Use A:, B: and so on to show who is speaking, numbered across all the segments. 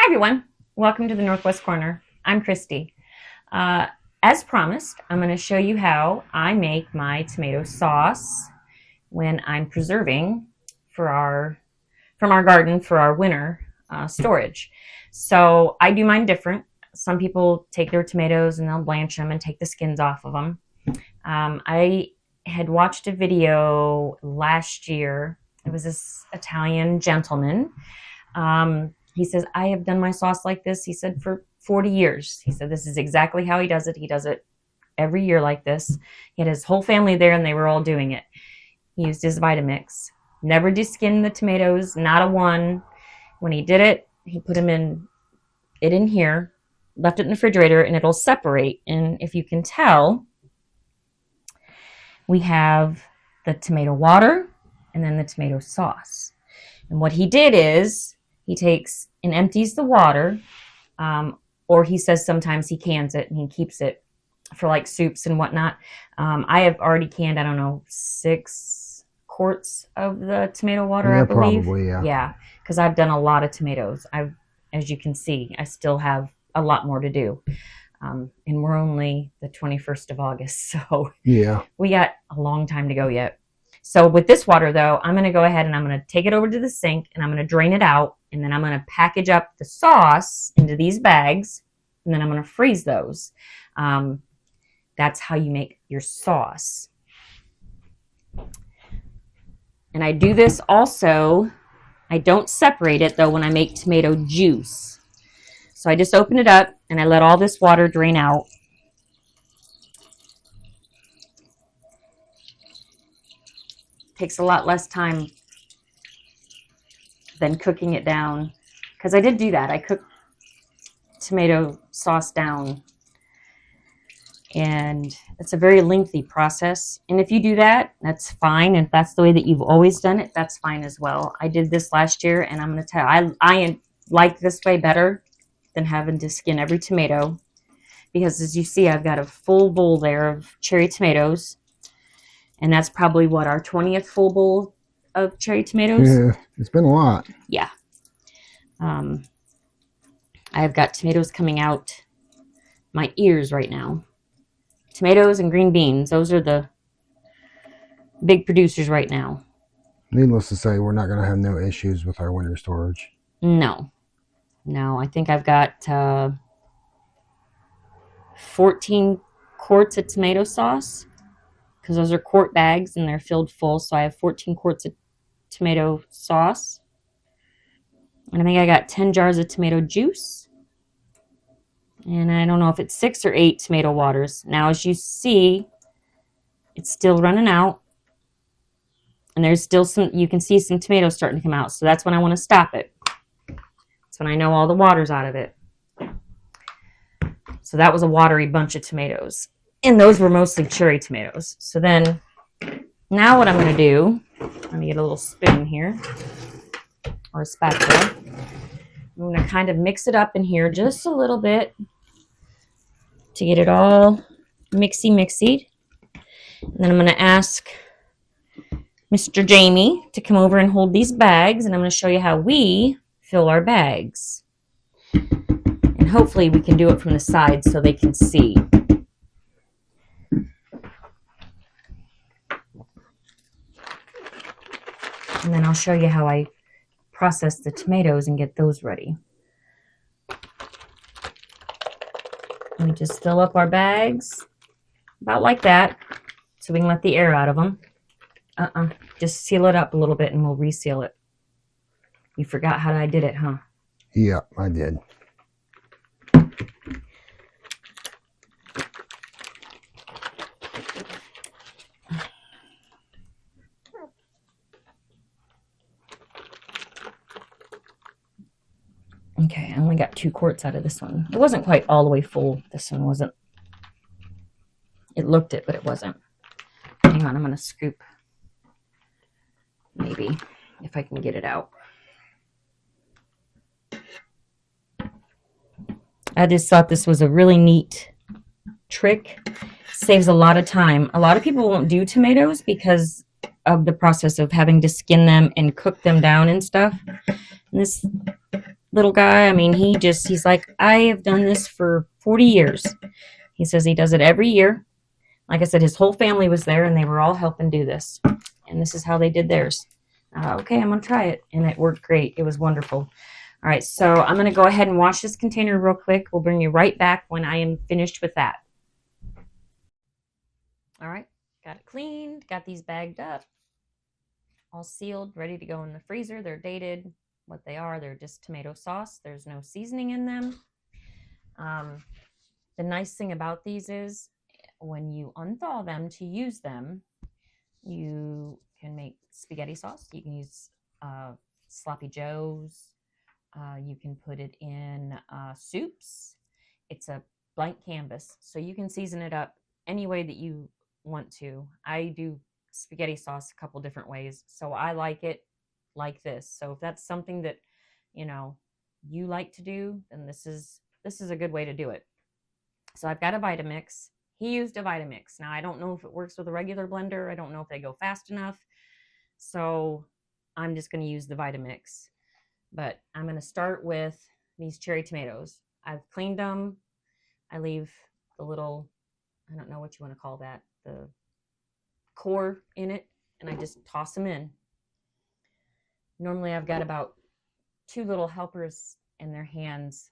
A: Hi everyone, welcome to the Northwest Corner. I'm Christy. As promised, I'm going to show you how I make my tomato sauce when I'm preserving for from our garden for our winter storage. So I do mine different. Some people take their tomatoes and they'll blanch them and take the skins off of them. I had watched a video last year. It was this Italian gentleman. He says, I have done my sauce like this. He said, for 40 years. He said, this is exactly how he does it. He does it every year like this. He had his whole family there and they were all doing it. He used his Vitamix. Never deskinned the tomatoes, not a one. When he did it, he put them in here, left it in the refrigerator, and it'll separate. And if you can tell, we have the tomato water and then the tomato sauce. And what he did is he takes and empties the water, or he says sometimes he cans it and he keeps it for like soups and whatnot. I have already canned, I don't know, 6 quarts of the tomato water,
B: Yeah,
A: I believe.
B: probably, yeah.
A: Yeah, because I've done a lot of tomatoes. As you can see, I still have a lot more to do. And we're only the 21st of August, so
B: Yeah.
A: we got a long time to go yet. So with this water, though, I'm going to go ahead and I'm going to take it over to the sink and I'm going to drain it out. And then I'm going to package up the sauce into these bags. And then I'm going to freeze those. That's how you make your sauce. And I do this also. I don't separate it, though, when I make tomato juice. So I just open it up and I let all this water drain out. Takes a lot less time than cooking it down, because I did do that. I cooked tomato sauce down, and it's a very lengthy process. And if you do that, that's fine. And if that's the way that you've always done it, that's fine as well. I did this last year, and I'm going to tell you, I like this way better than having to skin every tomato, because as you see, I've got a full bowl there of cherry tomatoes. And that's probably what, our 20th full bowl of cherry tomatoes?
B: Yeah, it's been a lot.
A: Yeah. I've got tomatoes coming out my ears right now. Tomatoes and green beans, those are the big producers right now.
B: Needless to say, we're not going to have no issues with our winter storage.
A: No, I think I've got 14 quarts of tomato sauce, because those are quart bags and they're filled full. So I have 14 quarts of tomato sauce. And I think I got 10 jars of tomato juice. And I don't know if it's 6 or 8 tomato waters. Now, as you see, it's still running out. And there's still you can see some tomatoes starting to come out. So that's when I want to stop it. That's when I know all the water's out of it. So that was a watery bunch of tomatoes. And those were mostly cherry tomatoes. So then, now what I'm going to do, let me get a little spoon here, or a spatula. I'm going to kind of mix it up in here just a little bit to get it all mixy. And then I'm going to ask Mr. Jamie to come over and hold these bags, and I'm going to show you how we fill our bags. And hopefully we can do it from the side so they can see. And then I'll show you how I process the tomatoes and get those ready. We just fill up our bags about like that so we can let the air out of them. Just seal it up a little bit and we'll reseal it. You forgot how I did it, huh?
B: Yeah, I did.
A: Okay, I only got 2 quarts out of this one. It wasn't quite all the way full. This one wasn't. It looked it, but it wasn't. Hang on, I'm going to scoop. Maybe, if I can get it out. I just thought this was a really neat trick. Saves a lot of time. A lot of people won't do tomatoes because of the process of having to skin them and cook them down and stuff. And this little guy. I mean, he's like, I have done this for 40 years. He says he does it every year. Like I said, his whole family was there and they were all helping do this. And this is how they did theirs. Okay, I'm going to try it. And it worked great. It was wonderful. All right, so I'm going to go ahead and wash this container real quick. We'll bring you right back when I am finished with that. All right, got it cleaned, got these bagged up, all sealed, ready to go in the freezer. They're dated. What they are, they're just tomato sauce. There's no seasoning in them. The nice thing about these is when you unthaw them to use them, you can make spaghetti sauce. You can use sloppy joes. You can put it in soups. It's a blank canvas, so you can season it up any way that you want to. I do spaghetti sauce a couple different ways, so I like it like this. So if that's something that you like to do, then this is a good way to do it. So I've got a Vitamix. He used a Vitamix. Now I don't know if it works with a regular blender. I don't know if they go fast enough. So I'm just going to use the Vitamix. But I'm going to start with these cherry tomatoes. I've cleaned them. I leave the little, I don't know what you want to call that, the core in it, and I just toss them in. Normally I've got about 2 little helpers in their hands.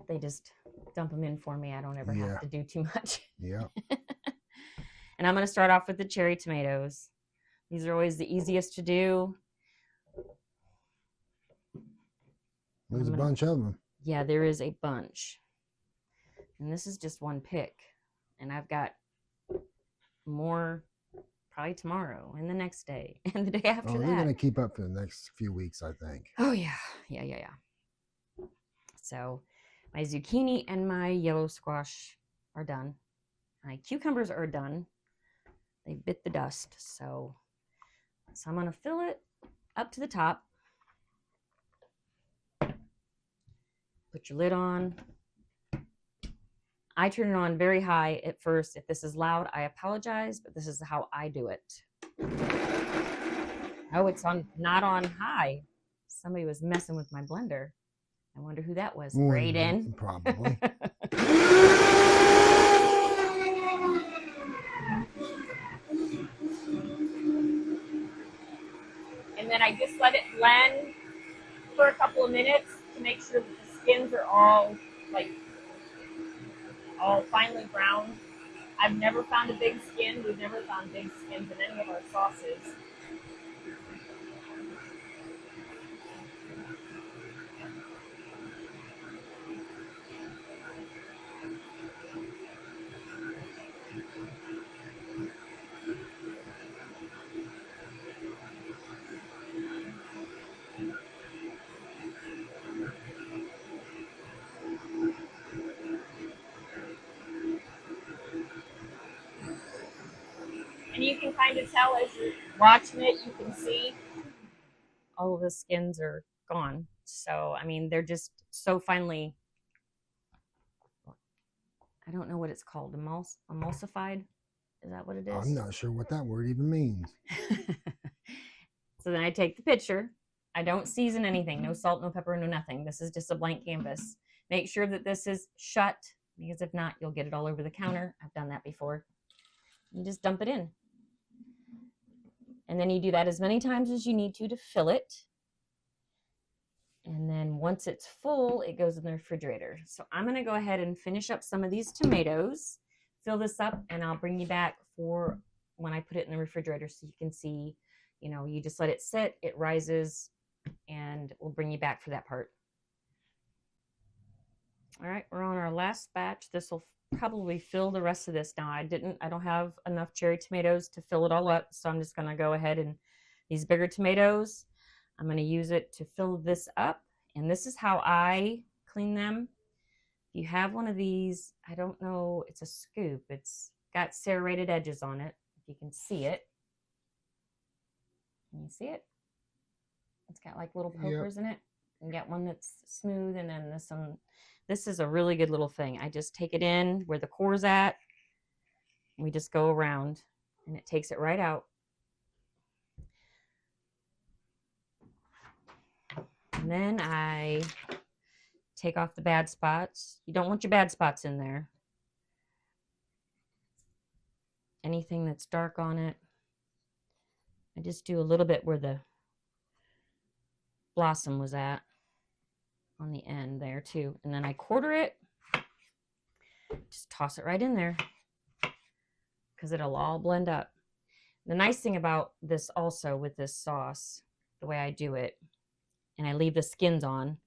A: They just dump them in for me. I don't ever have to do too much.
B: Yeah.
A: And I'm going to start off with the cherry tomatoes. These are always the easiest to do.
B: There's a bunch of them.
A: Yeah, there is a bunch. And this is just one pick. And I've got more probably tomorrow and the next day and the day after that.
B: They're going to keep up for the next few weeks, I think.
A: Oh, yeah. Yeah. So my zucchini and my yellow squash are done. My cucumbers are done. They bit the dust. So I'm going to fill it up to the top. Put your lid on. I turn it on very high at first. If this is loud, I apologize, but this is how I do it. Oh, it's not on high. Somebody was messing with my blender. I wonder who that was. Brayden.
B: Probably.
A: And then I just let it blend for a couple of minutes to make sure that the skins are all finely browned. I've never found a big skin. We've never found big skins in any of our sauces. And you can kind of tell as you're watching it, you can see all of the skins are gone. So, I mean, they're just so finely, I don't know what it's called, emulsified? Is that what it is?
B: I'm not sure what that word even means.
A: So then I take the picture. I don't season anything, no salt, no pepper, no nothing. This is just a blank canvas. Make sure that this is shut, because if not, you'll get it all over the counter. I've done that before. You just dump it in. And then you do that as many times as you need to fill it. And then once it's full, it goes in the refrigerator. So I'm going to go ahead and finish up some of these tomatoes, fill this up, and I'll bring you back for when I put it in the refrigerator so you can see, you just let it sit, it rises, and we'll bring you back for that part. All right, we're on our last batch. This will probably fill the rest of this. Now I don't have enough cherry tomatoes to fill it all up, so I'm just going to go ahead and these bigger tomatoes, I'm going to use it to fill this up. And this is how I clean them. If you have one of these, I don't know, it's a scoop. It's got serrated edges on it, if you can see it. Can you see it? It's got like little pokers in it. You got one that's smooth, and then this one. This is a really good little thing. I just take it in where the core's at. We just go around, and it takes it right out. And then I take off the bad spots. You don't want your bad spots in there. Anything that's dark on it. I just do a little bit where the blossom was at on the end there too. And then I quarter it. Just toss it right in there because it'll all blend up. The nice thing about this also with this sauce, the way I do it, and I leave the skins on,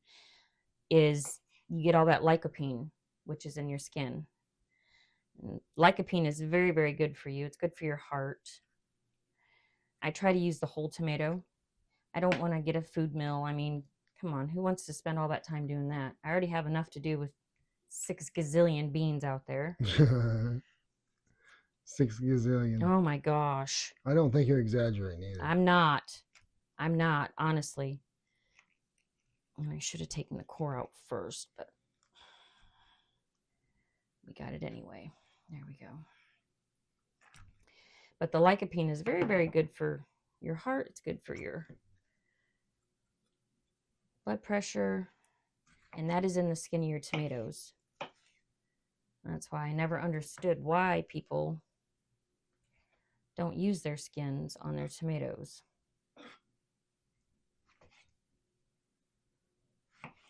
A: is you get all that lycopene, which is in your skin. And lycopene is very, very good for you. It's good for your heart. I try to use the whole tomato. I don't want to get a food mill. I mean, come on, who wants to spend all that time doing that? I already have enough to do with 6 gazillion beans out there.
B: 6 gazillion.
A: Oh my gosh.
B: I don't think you're exaggerating either.
A: I'm not, honestly. And I should have taken the core out first, but we got it anyway. There we go. But the lycopene is very, very good for your heart. It's good for your blood pressure. And that is in the skin of your tomatoes. That's why I never understood why people don't use their skins on their tomatoes.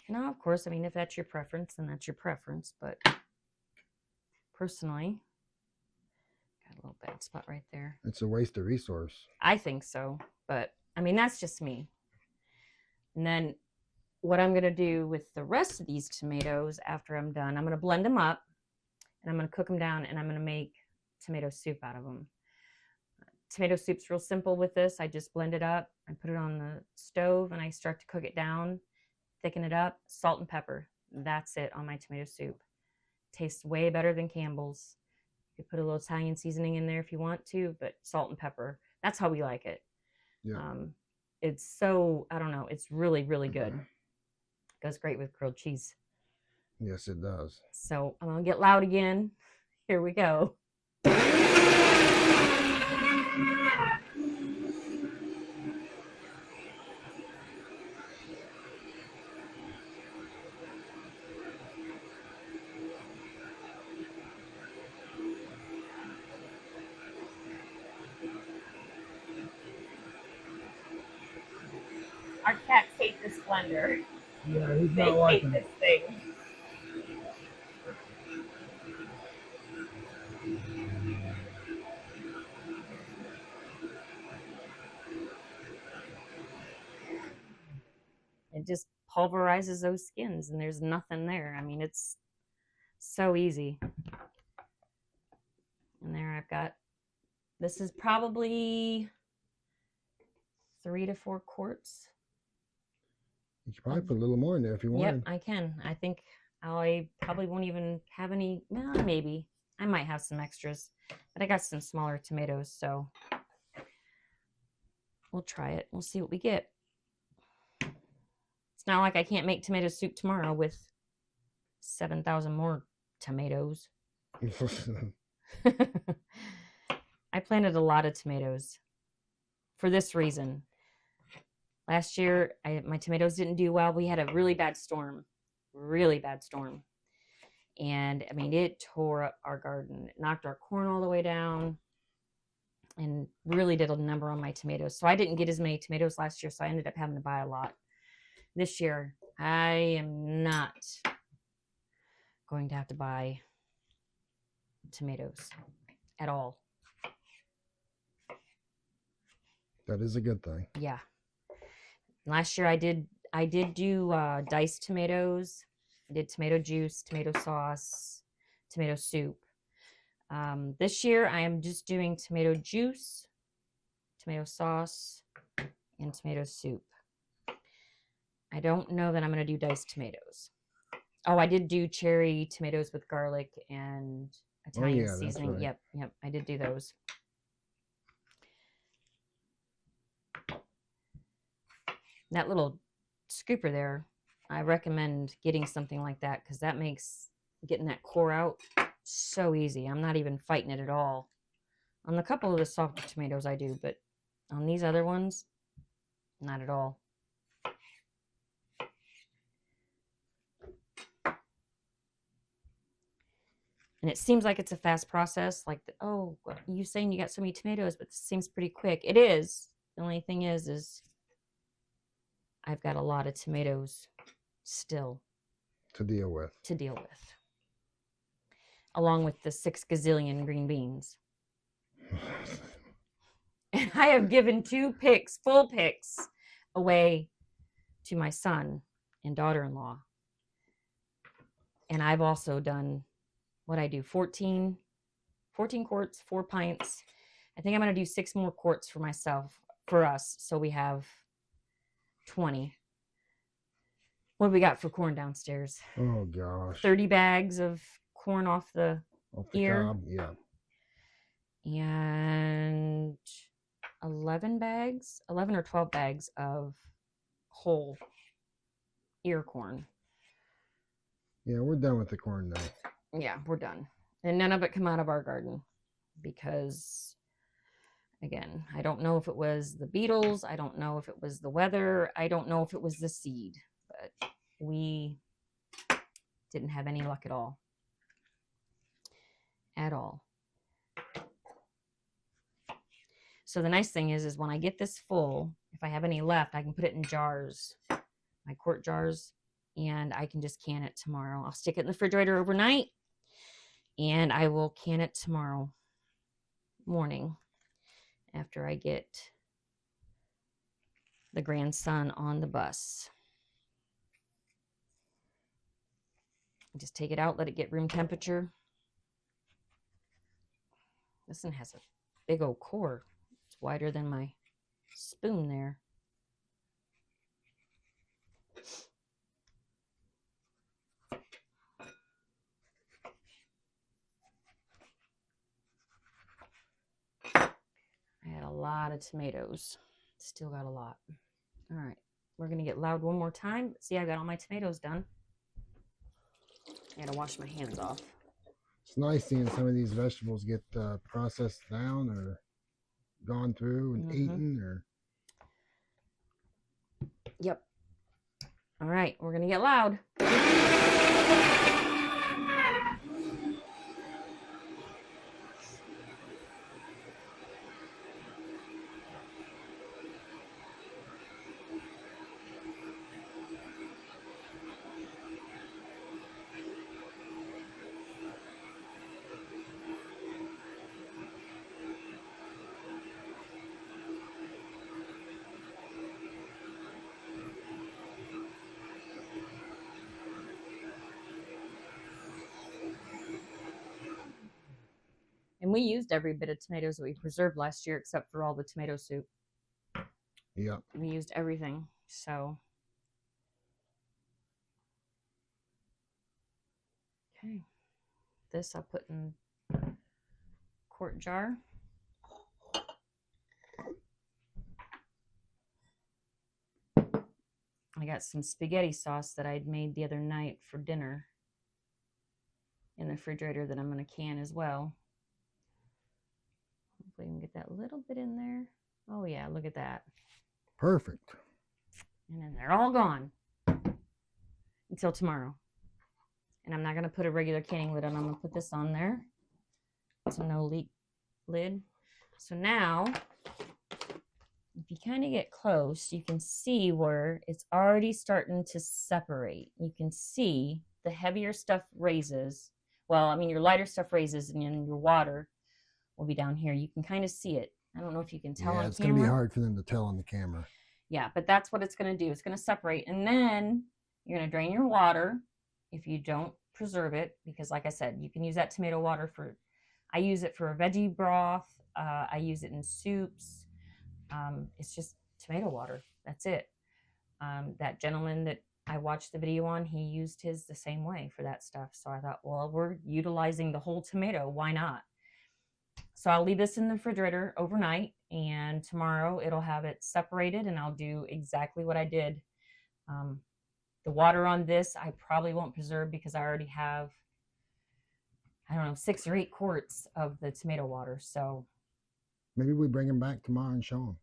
A: Now, of course, I mean, if that's your preference, then that's your preference. But personally, got a little bad spot right there.
B: It's a waste of resource.
A: I think so. But, I mean, that's just me. And then what I'm going to do with the rest of these tomatoes after I'm done, I'm going to blend them up. And I'm going to cook them down, and I'm going to make tomato soup out of them. Tomato soup's real simple with this. I just blend it up. I put it on the stove, and I start to cook it down, thicken it up, salt and pepper. That's it on my tomato soup. Tastes way better than Campbell's. You could put a little Italian seasoning in there if you want to, but salt and pepper. That's how we like it.
B: Yeah.
A: It's so, I don't know, it's really, really good. Goes great with grilled cheese.
B: Yes, it does.
A: So I'm going to get loud again. Here we go. Our cats hate this blender.
B: Yeah, he's
A: They hate this thing. It just pulverizes those skins and there's nothing there. I mean, it's so easy. And there I've got, this is probably 3 to 4 quarts.
B: You could probably put a little more in there if you wanted.
A: Yep, I can. I think I probably won't even have any, well, maybe. I might have some extras, but I got some smaller tomatoes, so we'll try it. We'll see what we get. It's not like I can't make tomato soup tomorrow with 7,000 more tomatoes. I planted a lot of tomatoes for this reason. Last year, my tomatoes didn't do well. We had a really bad storm. And, I mean, it tore up our garden. It knocked our corn all the way down and really did a number on my tomatoes. So I didn't get as many tomatoes last year, so I ended up having to buy a lot. This year, I am not going to have to buy tomatoes at all.
B: That is a good thing.
A: Yeah. Last year I did do diced tomatoes. I did tomato juice, tomato sauce, tomato soup. This year I am just doing tomato juice, tomato sauce, and tomato soup. I don't know that I'm going to do diced tomatoes. Oh, I did do cherry tomatoes with garlic and Italian seasoning.
B: Right.
A: Yep, I did do those. That little scooper there, I recommend getting something like that because that makes getting that core out so easy. I'm not even fighting it at all. On a couple of the soft tomatoes I do, but on these other ones, not at all. And it seems like it's a fast process. Like, oh, you saying you got so many tomatoes, but this seems pretty quick. It is. The only thing is I've got a lot of tomatoes still
B: to deal with.
A: Along with the 6 gazillion green beans. And I have given 2 picks, full picks, away to my son and daughter-in-law. And I've also done what I do, 14 quarts, 4 pints. I think I'm going to do 6 more quarts for myself, for us, so we have 20. What do we got for corn downstairs?
B: Oh, gosh.
A: 30 bags of corn off the ear.
B: Cob, yeah.
A: And 11 or 12 bags of whole ear corn.
B: Yeah, we're done with the corn now.
A: Yeah, we're done. And none of it come out of our garden because, again, I don't know if it was the beetles. I don't know if it was the weather. I don't know if it was the seed. But we didn't have any luck at all. At all. So the nice thing is when I get this full, if I have any left, I can put it in jars, my quart jars, and I can just can it tomorrow. I'll stick it in the refrigerator overnight, and I will can it tomorrow morning after I get the grandson on the bus. Just take it out, let it get room temperature. This one has a big old core. It's wider than my spoon there. I had a lot of tomatoes. Still got a lot. All right. We're going to get loud one more time. See, I got all my tomatoes done. I got to wash my hands off.
B: It's nice seeing some of these vegetables get processed down or gone through and eaten. Or.
A: Yep. All right. We're going to get loud. And we used every bit of tomatoes that we preserved last year except for all the tomato soup.
B: Yeah.
A: We used everything. So. Okay. This I'll put in quart jar. I got some spaghetti sauce that I'd made the other night for dinner in the refrigerator that I'm going to can as well. Hopefully we can get that little bit in there. Oh yeah, look at that.
B: Perfect.
A: And then they're all gone until tomorrow. And I'm not going to put a regular canning lid on. I'm going to put this on there. It's a no leak lid. So now, if you kind of get close, you can see where it's already starting to separate. You can see the heavier stuff raises. Well, I mean, your lighter stuff raises, and then your water will be down here. You can kind of see it. I don't know if you can tell on camera.
B: Yeah, it's going to be hard for them to tell on the camera.
A: Yeah, but that's what it's going to do. It's going to separate, and then you're going to drain your water if you don't preserve it, because like I said, you can use that tomato water for, I use it for a veggie broth. I use it in soups. It's just tomato water. That's it. That gentleman that I watched the video on, he used his the same way for that stuff. So I thought, well, we're utilizing the whole tomato. Why not? So I'll leave this in the refrigerator overnight, and tomorrow it'll have it separated, and I'll do exactly what I did. The water on this, I probably won't preserve because I already have, I don't know, 6 or 8 quarts of the tomato water. So
B: maybe we bring them back tomorrow and show them.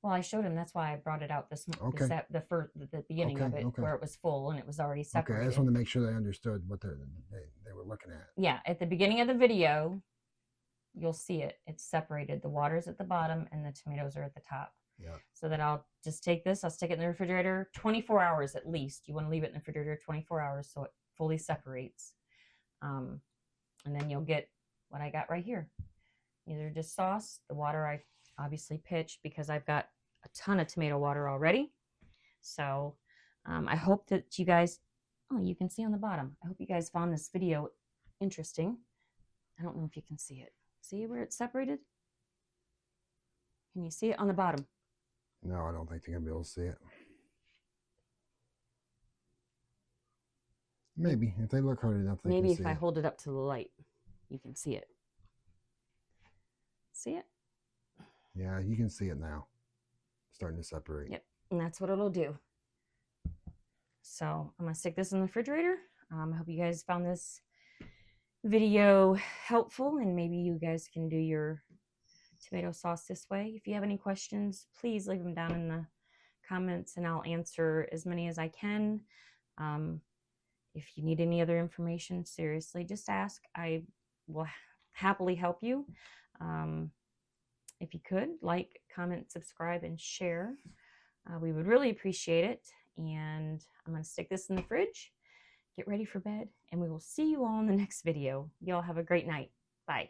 A: Well, I showed him. That's why I brought it out
B: Okay.
A: the beginning of
B: Okay,
A: it,
B: okay.
A: where it was full and it was already
B: Okay,
A: separated.
B: I just wanted to make sure they understood what they were looking at.
A: Yeah, at the beginning of the video, you'll see it. It's separated. The water's at the bottom and the tomatoes are at the top.
B: Yeah.
A: So that I'll just take this, I'll stick it in the refrigerator 24 hours at least. You want to leave it in the refrigerator 24 hours so it fully separates. And then you'll get what I got right here. Either just sauce, the water I obviously pitched because I've got a ton of tomato water already. So I hope that you guys, oh, you can see on the bottom. I hope you guys found this video interesting. I don't know if you can see it. See where it's separated? Can you see it on the bottom?
B: No, I don't think they're going to be able to see it. Maybe. If they look hard enough, they
A: Maybe
B: can
A: if
B: see
A: I
B: it.
A: hold it up to the light, you can see it. See it?
B: Yeah, you can see it now. Starting to separate.
A: Yep. And that's what it'll do. So I'm going to stick this in the refrigerator. I hope you guys found this video helpful and maybe you guys can do your tomato sauce this way. If you have any questions, please leave them down in the comments and I'll answer as many as I can. If you need any other information, seriously, just ask. I will happily help you. If you could, like, comment, subscribe, and share. We would really appreciate it. And I'm going to stick this in the fridge, get ready for bed, and we will see you all in the next video. Y'all have a great night. Bye.